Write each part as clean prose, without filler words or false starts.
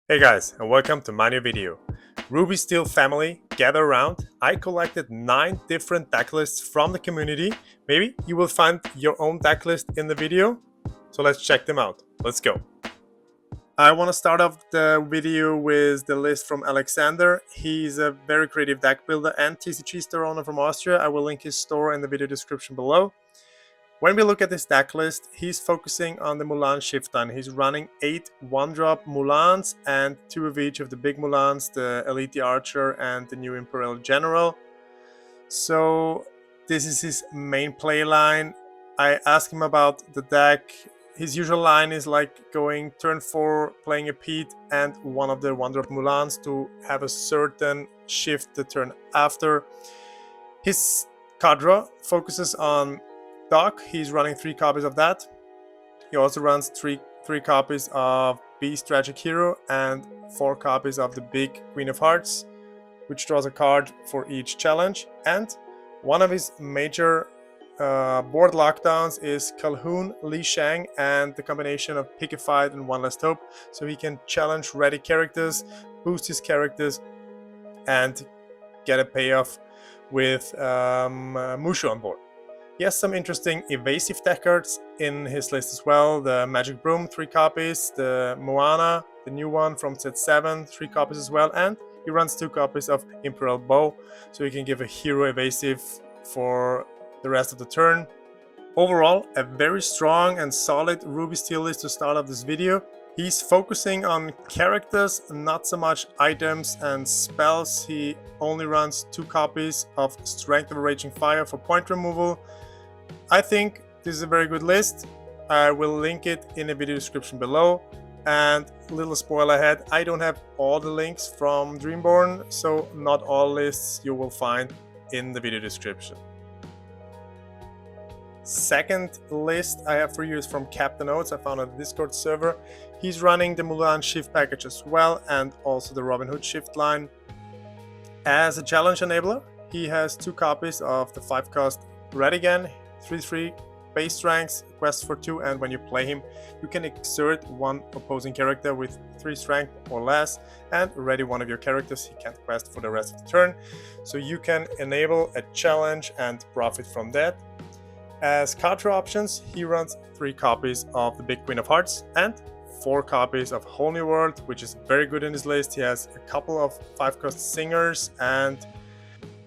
Hey guys, and welcome to my new video. Ruby Steel family, gather around. I collected 9 different deck lists from the community. Maybe you will find your own deck list in the video. So let's check them out. Let's go. I want to start off the video with the list from Alexander. He's a very creative deck builder and TCG store owner from Austria. I will link his store in the video description below. When we look at this deck list, he's focusing on the Mulan shift line. He's running 8 1-drop Mulans and 2 of each of the big Mulans, the Elite Archer and the new Imperial General. So this is his main play line. I asked him about the deck. His usual line is like going turn 4, playing a Pete and one of the 1-drop Mulans to have a certain shift the turn after. His card draw focuses on Doc. He's running 3 copies of that. He also runs three copies of Beast Tragic Hero and 4 copies of the big Queen of Hearts, which draws a card for each challenge. And one of his major board lockdowns is Calhoun, Li Shang, and the combination of Pick a Fight and One Last Hope, so he can challenge ready characters, boost his characters, and get a payoff with Mushu on board. He has some interesting evasive deck cards in his list as well. The Magic Broom, 3 copies. The Moana, the new one from set 7, 3 copies as well. And he runs 2 copies of Imperial Bow, so he can give a hero evasive for the rest of the turn. Overall, a very strong and solid Ruby Steel list to start off this video. He's focusing on characters, not so much items and spells. He only runs 2 copies of Strength of a Raging Fire for point removal. I think this is a very good list. I will link it in the video description below. And little spoiler ahead, I don't have all the links from Dreamborn, so not all lists you will find in the video description. Second list I have for you is from Captoats. I found on the Discord server. He's running the Mulan shift package as well, and also the Robin Hood shift line. As a challenge enabler, he has 2 copies of the 5-cost Redigan, 3/3 base strengths, quest for 2, and when you play him, you can exert 1 opposing character with 3 strength or less, and ready one of your characters. He can't quest for the rest of the turn, so you can enable a challenge and profit from that. As card draw options, he runs 3 copies of the big Queen of Hearts and 4 copies of Whole New World, which is very good in his list. He has a couple of 5-cost singers and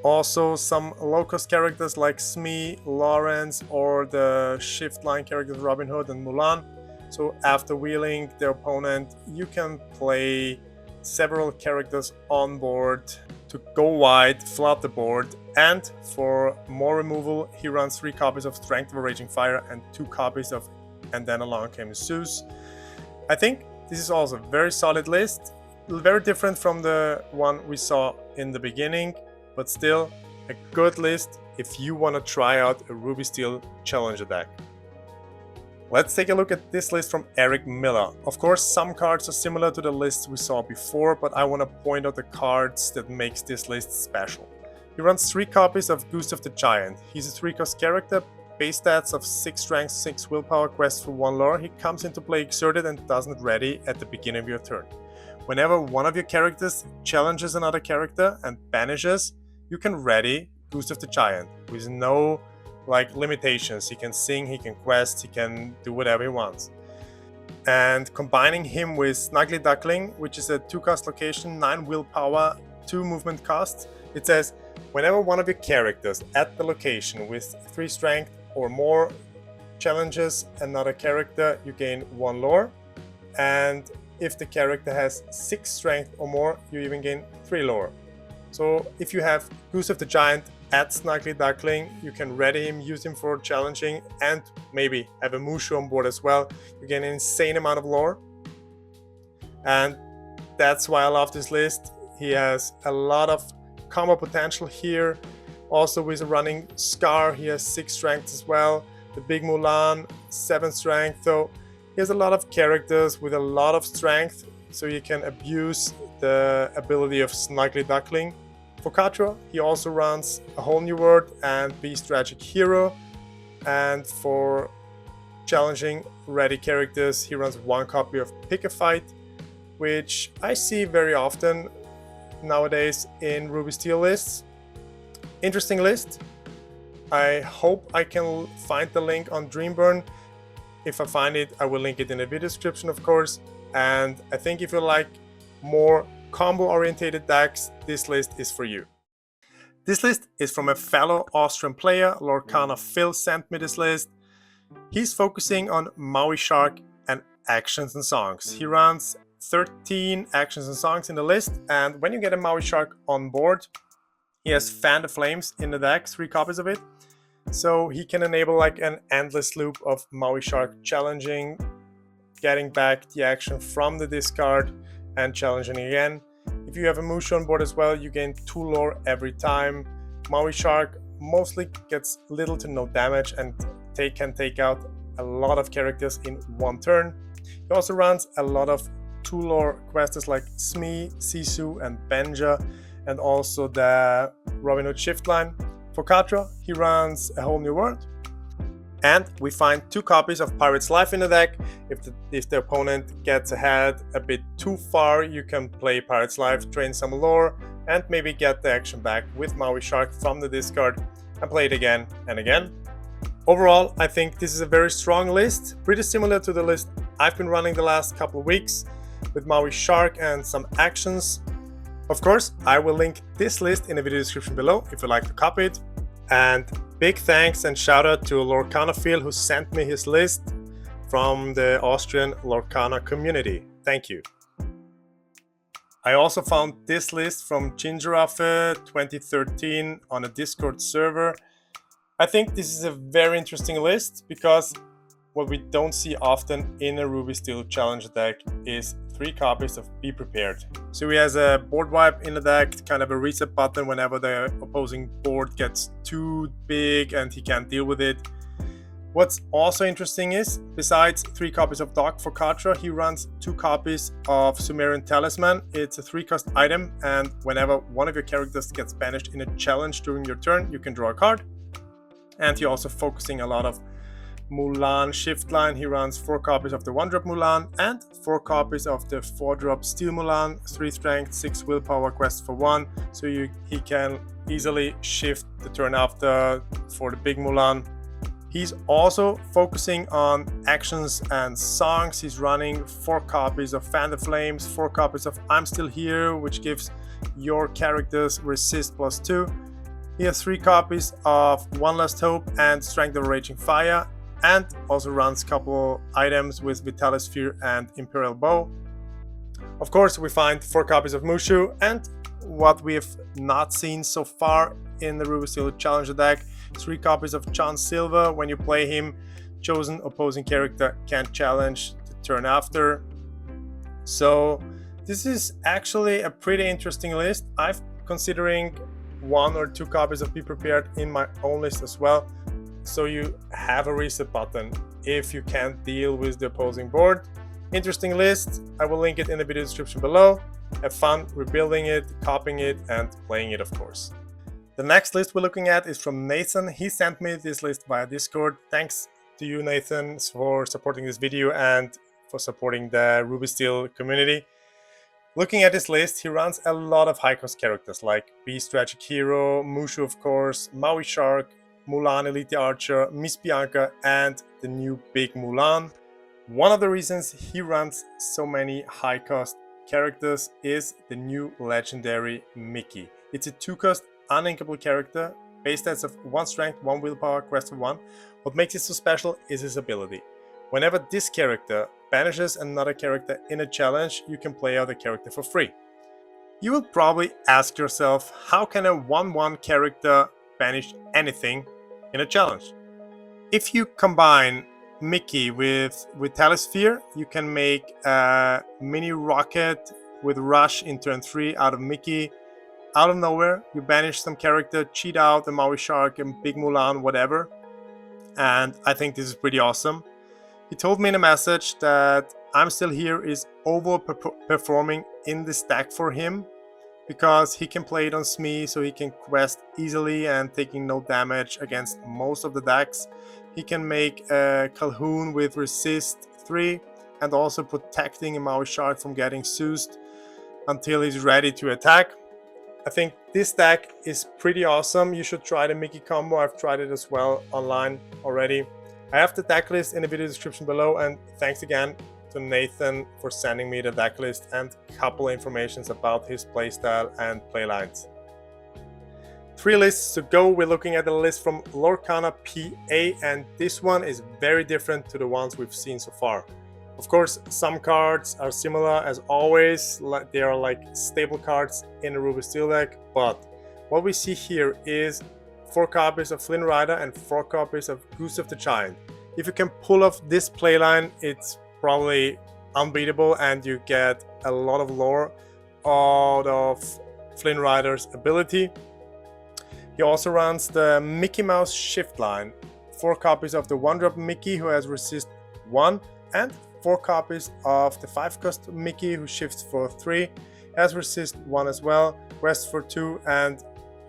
also some low-cost characters like Smee, Lawrence, or the shift line characters Robin Hood and Mulan. So after wheeling the opponent, you can play several characters on board to go wide, flood the board, and for more removal, he runs 3 copies of Strength of a Raging Fire and 2 copies of And Then Along Came Zeus. I think this is also a very solid list, very different from the one we saw in the beginning, but still a good list if you want to try out a Ruby Steel Challenger deck. Let's take a look at this list from Eric Miller. Of course, some cards are similar to the lists we saw before, but I want to point out the cards that makes this list special. He runs 3 copies of Gustav the Giant. He's a 3-cost character, base stats of 6 strength, 6 willpower, quest for 1 lore. He comes into play exerted and doesn't ready at the beginning of your turn. Whenever one of your characters challenges another character and banishes, you can ready Gustav the Giant with no limitations. He can sing, he can quest, he can do whatever he wants. And combining him with Snuggly Duckling, which is a 2-cost location, 9 willpower, 2 movement costs, it says whenever one of your characters at the location with 3 strength or more challenges another character, you gain 1 lore. And if the character has 6 strength or more, you even gain 3 lore. So if you have Gustav the Giant at Snuggly Duckling, you can ready him, use him for challenging, and maybe have a Mushu on board as well. You get an insane amount of lore. And that's why I love this list. He has a lot of combo potential here. Also with a running Scar, he has 6 strength as well. The big Mulan, 7 strength. So he has a lot of characters with a lot of strength, so you can abuse the ability of Snuggly Duckling. For Catra, he also runs A Whole New World and Beast Tragic Hero. And for challenging ready characters, he runs 1 copy of Pick a Fight which I see very often nowadays in Ruby Steel lists. Interesting list. I hope I can find the link on Dreamborn. If I find it, I will link it in the video description, of course. And I think if you like more combo-orientated decks, this list is for you. This list is from a fellow Austrian player. Lorcana Phil sent me this list. He's focusing on Maui Shark and actions and songs. He runs 13 actions and songs in the list, and when you get a Maui Shark on board, he has Fan the Flames in the deck, 3 copies of it. So he can enable like an endless loop of Maui Shark challenging, getting back the action from the discard and challenging again. If you have a Mushu on board as well, you gain 2 lore every time. Maui Shark mostly gets little to no damage and can take out a lot of characters in one turn. He also runs a lot of 2 lore quests like Smee, Sisu and Benja, and also the Robin Hood shift line. For Katra, he runs A Whole New World. And we find 2 copies of Pirate's Life in the deck. If the opponent gets ahead a bit too far, you can play Pirate's Life, drain some lore, and maybe get the action back with Maui Shark from the discard and play it again and again. Overall, I think this is a very strong list, pretty similar to the list I've been running the last couple of weeks with Maui Shark and some actions. Of course, I will link this list in the video description below if you'd like to copy it. And big thanks and shout out to Lorcana Phil who sent me his list from the Austrian Lorcana community. Thank you. I also found this list from gingeraffe 2013 on a Discord server. I think this is a very interesting list because what we don't see often in a Ruby Steel challenge deck is 3 copies of Be Prepared. So he has a board wipe in the deck, kind of a reset button whenever the opposing board gets too big and he can't deal with it. What's also interesting is, besides 3 copies of Dock for Katra, he runs 2 copies of Sumerian Talisman. It's a 3-cost item, and whenever one of your characters gets banished in a challenge during your turn, you can draw a card. And he's also focusing a lot of Mulan shift line. He runs 4 copies of the 1-drop Mulan and 4 copies of the 4-drop Steel Mulan, 3 strength, 6 willpower quest for 1, so he can easily shift the turn after for the big Mulan. He's also focusing on actions and songs. He's running 4 copies of Fan the Flames, 4 copies of I'm Still Here, which gives your characters resist +2. He has 3 copies of One Last Hope and Strength of Raging Fire, and also runs a couple items with Vitalisphere and Imperial Bow. Of course, we find 4 copies of Mushu, and what we have not seen so far in the Ruby Steel Challenger deck, 3 copies of John Silver. When you play him, chosen opposing character can't challenge the turn after. So this is actually a pretty interesting list. I'm considering 1 or 2 copies of Be Prepared in my own list as well. So you have a reset button if you can't deal with the opposing board. Interesting list. I will link it in the video description below. Have fun rebuilding it, copying it, and playing it, of course. The next list we're looking at is from Nathan. He sent me this list via Discord. Thanks to you, Nathan, for supporting this video and for supporting the Ruby Steel community. Looking at this list, he runs a lot of high-cost characters like Beast Tragic Hero, Mushu, of course, Maui Shark, Mulan Elite Archer, Miss Bianca, and the new Big Mulan. One of the reasons he runs so many high-cost characters is the new legendary Mickey. It's a 2-cost uninkable character, base stats of 1 strength, 1 willpower, quest of 1. What makes it so special is his ability. Whenever this character banishes another character in a challenge, you can play out a character for free. You will probably ask yourself, how can a 1/1 character banish anything in a challenge? If you combine Mickey with Vitalisphere, you can make a mini rocket with Rush in turn 3 out of Mickey. Out of nowhere, you banish some character, cheat out a Maui Shark and Big Mulan, whatever. And I think this is pretty awesome. He told me in a message that I'm Still Here is overperforming in the stack for him because he can play it on Smee, so he can quest easily and taking no damage against most of the decks. He can make a Calhoun with resist 3. and also protecting a Maui shark from getting seized until he's ready to attack. I think this deck is pretty awesome. You should try the Mickey combo. I've tried it as well online already. I have the deck list in the video description below, and thanks again to Nathan for sending me the deck list and a couple of informations about his playstyle and playlines. 3 lists to go. We're looking at the list from Lorcana PA, and this one is very different to the ones we've seen so far. Of course, some cards are similar as always. They are like staple cards in a Ruby Steel deck, but what we see here is 4 copies of Flynn Rider and 4 copies of Goose of the Giant. If you can pull off this playline, it's probably unbeatable, and you get a lot of lore out of Flynn Rider's ability. He also runs the Mickey Mouse shift line, 4 copies of the 1-drop Mickey who has resist 1, and 4 copies of the 5-cost Mickey who shifts for 3, has resist 1 as well, quest for 2, and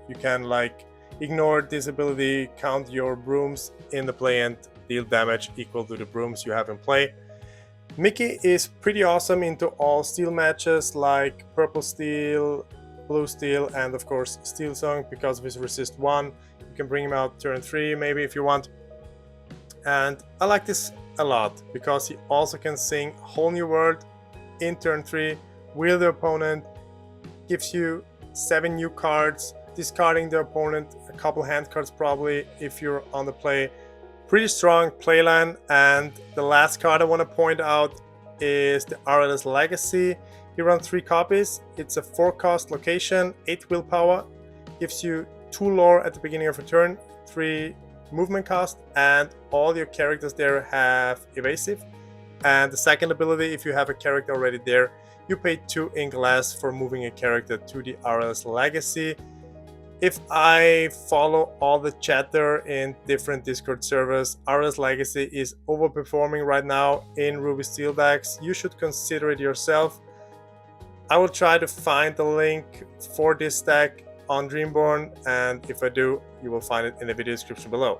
you can like ignore this ability, count your brooms in the play and deal damage equal to the brooms you have in play. Mickey is pretty awesome into all steel matches like purple steel, blue steel, and of course steel song because of his resist 1. You can bring him out turn 3 maybe if you want. And I like this a lot because he also can sing Whole New World in turn 3, wheel the opponent, gives you 7 new cards, discarding the opponent a couple hand cards probably if you're on the play. Pretty strong playline. And the last card I want to point out is the RLS Legacy. He runs 3 copies. It's a 4-cost location, 8 willpower, gives you 2 lore at the beginning of a turn, 3 movement cost, and all your characters there have evasive. And the second ability, if you have a character already there, you pay 2 ink less for moving a character to the RLS Legacy. If I follow all the chatter in different Discord servers, RLS Legacy is overperforming right now in Ruby Steel decks. You should consider it yourself. I will try to find the link for this deck on Dreamborn, and if I do, you will find it in the video description below.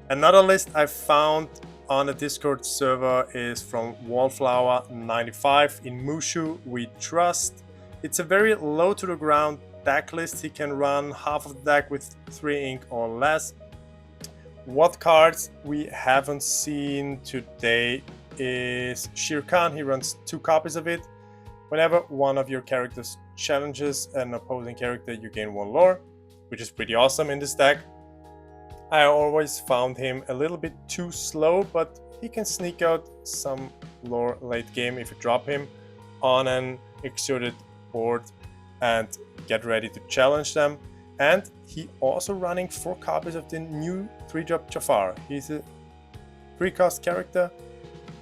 Another list I found on the Discord server is from Wallflower 95. In Mushu we trust. It's a very low to the ground deck list. He can run half of the deck with 3 ink or less. What cards we haven't seen today is Shere Khan. He runs 2 copies of it. Whenever one of your characters challenges an opposing character, you gain 1 lore, which is pretty awesome in this deck. I always found him a little bit too slow, but he can sneak out some lore late game if you drop him on an exerted board and get ready to challenge them. And he also running 4 copies of the new 3-drop Jafar. He's a 3-cost character,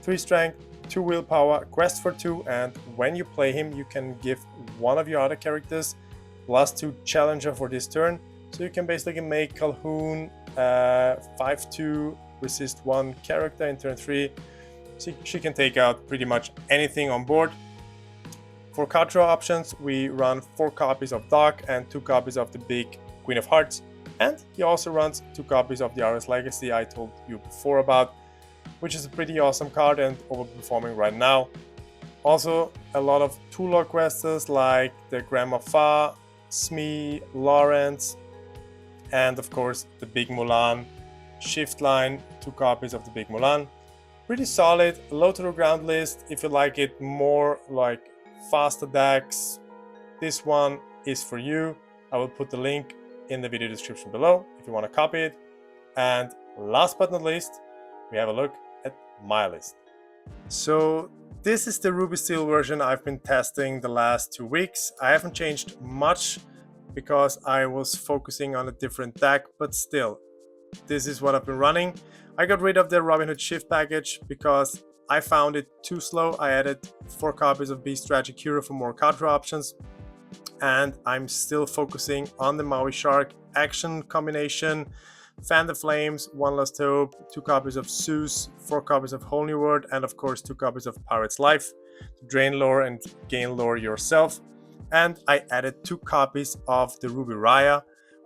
3 strength, 2 willpower, quest for 2, and when you play him you can give one of your other characters +2 challenger for this turn. So you can basically make Calhoun 5/2 resist 1 character in turn 3. So she can take out pretty much anything on board. For card draw options, we run 4 copies of Doc and 2 copies of the big Queen of Hearts. And he also runs 2 copies of the RS Legacy I told you before about, which is a pretty awesome card and overperforming right now. Also, a lot of 2-lore questers like the Grandma Fa, Smee, Lawrence, and of course the Big Mulan shift line, 2 copies of the Big Mulan. Pretty solid, low to the ground list. If you like it more like faster decks, this one is for you. I will put the link in the video description below if you want to copy it. And last but not least, we have a look at my list. So this is the Ruby Steel version I've been testing the last 2 weeks. I haven't changed much because I was focusing on a different deck, but still, this is what I've been running. I got rid of the Robin Hood Shift package because I found it too slow. I added 4 copies of Beast Tragic Hero for more card draw options, and I'm still focusing on the Maui Shark action combination, Fan the Flames, One Last Hope, 2 copies of Zeus, 4 copies of Whole New World, and of course 2 copies of Pirate's Life to drain lore and gain lore yourself. And I added 2 copies of the Ruby Raya.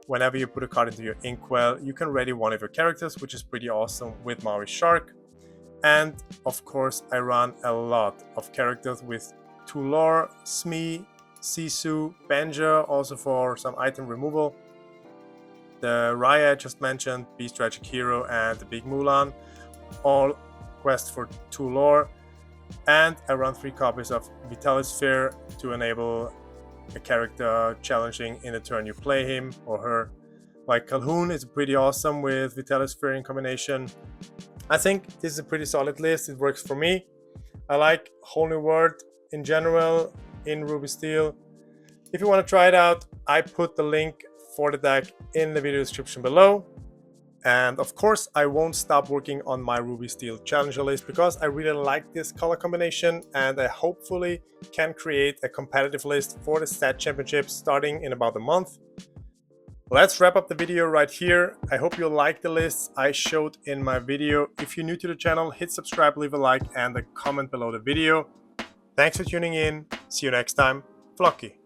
Whenever you put a card into your Inkwell, you can ready one of your characters, which is pretty awesome with Maui Shark. And of course I run a lot of characters with 2 lore, Smee, Sisu, Benja, also for some item removal, the Raya I just mentioned, Beast Tragic Hero, and the Big Mulan, all quest for 2 lore. And I run 3 copies of Vitalisphere to enable a character challenging in the turn you play him or her. Like Calhoun is pretty awesome with Vitalisphere in combination. I think this is a pretty solid list, it works for me. I like Whole New World in general in Ruby Steel. If you want to try it out, I put the link for the deck in the video description below. And of course I won't stop working on my Ruby Steel Challenger list because I really like this color combination, and I hopefully can create a competitive list for the Set Championships starting in about a month. Let's wrap up the video right here. I hope you like the lists I showed in my video. If you're new to the channel, hit subscribe, leave a like and a comment below the video. Thanks for tuning in. See you next time. Flokki.